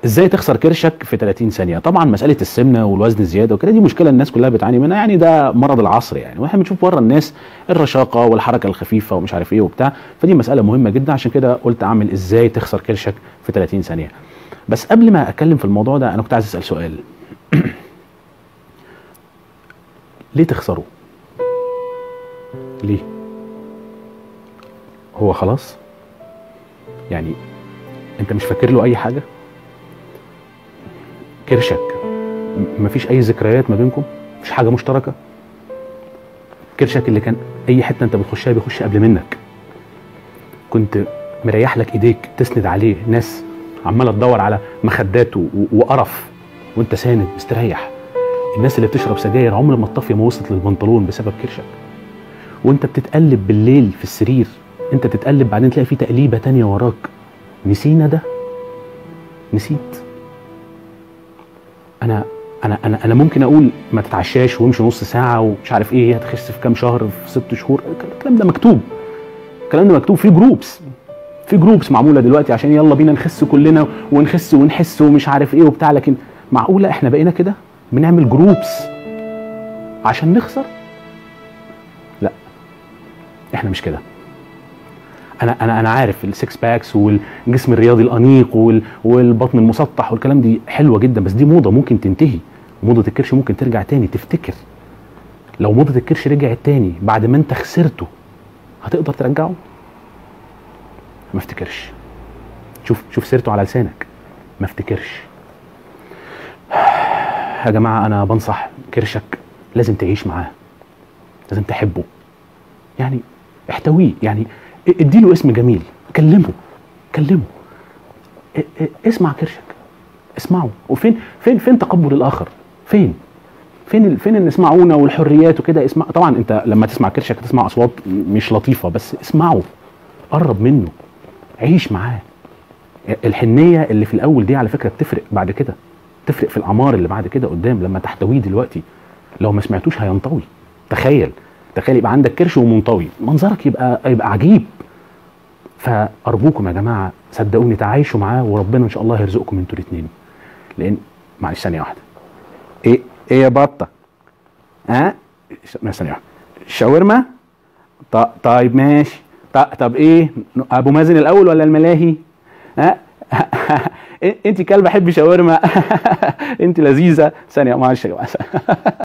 ازاي تخسر كرشك في 30 ثانيه؟ طبعا مساله السمنه والوزن الزياده وكده دي مشكله الناس كلها بتعاني منها، يعني ده مرض العصر يعني، واحنا بنشوف بره الناس الرشاقه والحركه الخفيفه ومش عارف ايه وبتاع، فدي مساله مهمه جدا، عشان كده قلت اعمل ازاي تخسر كرشك في 30 ثانيه. بس قبل ما اتكلم في الموضوع ده انا كنت عايز اسال سؤال. ليه تخسره؟ ليه؟ هو خلاص يعني انت مش فاكر له اي حاجه؟ كرشك مفيش اي ذكريات ما بينكم؟ مفيش حاجه مشتركه؟ كرشك اللي كان اي حته انت بتخشها بيخش قبل منك، كنت مريح لك ايديك تسند عليه، ناس عماله تدور على مخدات وقرف وانت ساند مستريح، الناس اللي بتشرب سجاير عمر ما الطافيه ما وصلت للبنطلون بسبب كرشك، وانت بتتقلب بالليل في السرير، انت بتتقلب بعدين تلاقي في تقليبه تانيه وراك. نسينا ده؟ نسيت؟ انا ممكن اقول ما تتعشاش وامشي نص ساعه ومش عارف ايه هتخس في كام شهر في 6 شهور، الكلام ده مكتوب، الكلام ده مكتوب في جروبس معموله دلوقتي عشان يلا بينا نخس كلنا ونخس ونحس ومش عارف ايه وبتاع، لكن معقوله احنا بقينا كده بنعمل جروبس عشان نخسر؟ لا، احنا مش كده. انا عارف السكس باكس والجسم الرياضي الانيق والبطن المسطح والكلام دي حلوه جدا، بس دي موضه ممكن تنتهي، موضه الكرش ممكن ترجع تاني. تفتكر لو موضه الكرش رجعت تاني بعد ما انت خسرته هتقدر ترجعه؟ ما افتكرش. شوف سيرته على لسانك، ما افتكرش. يا جماعه انا بنصح كرشك لازم تعيش معاه، لازم تحبه، يعني احتويه، يعني اديله اسم جميل، كلمه اسمع كرشك، اسمعه. وفين فين تقبل الاخر؟ فين ان اسمعونا والحريات وكده؟ اسمع. طبعا انت لما تسمع كرشك تسمع اصوات مش لطيفه، بس اسمعه، قرب منه، عيش معاه. الحنيه اللي في الاول دي على فكره بتفرق بعد كده، تفرق في الاعمار اللي بعد كده قدام لما تحتويه دلوقتي. لو ما سمعتوش هينطوي. تخيل يبقى عندك كرش ومنطوي، منظرك يبقى عجيب. فارجوكم يا جماعه صدقوني تعايشوا معاه، وربنا ان شاء الله هيرزقكم انتوا الاثنين. لان معلش ثانيه واحده، ايه يا بطه؟ ها؟ ثانيه واحده، شاورما؟ طيب ماشي. طب ايه، ابو مازن الاول ولا الملاهي؟ ها؟ انت كلبه حب شاورما. انت لذيذه. ثانيه معلش يا جماعه.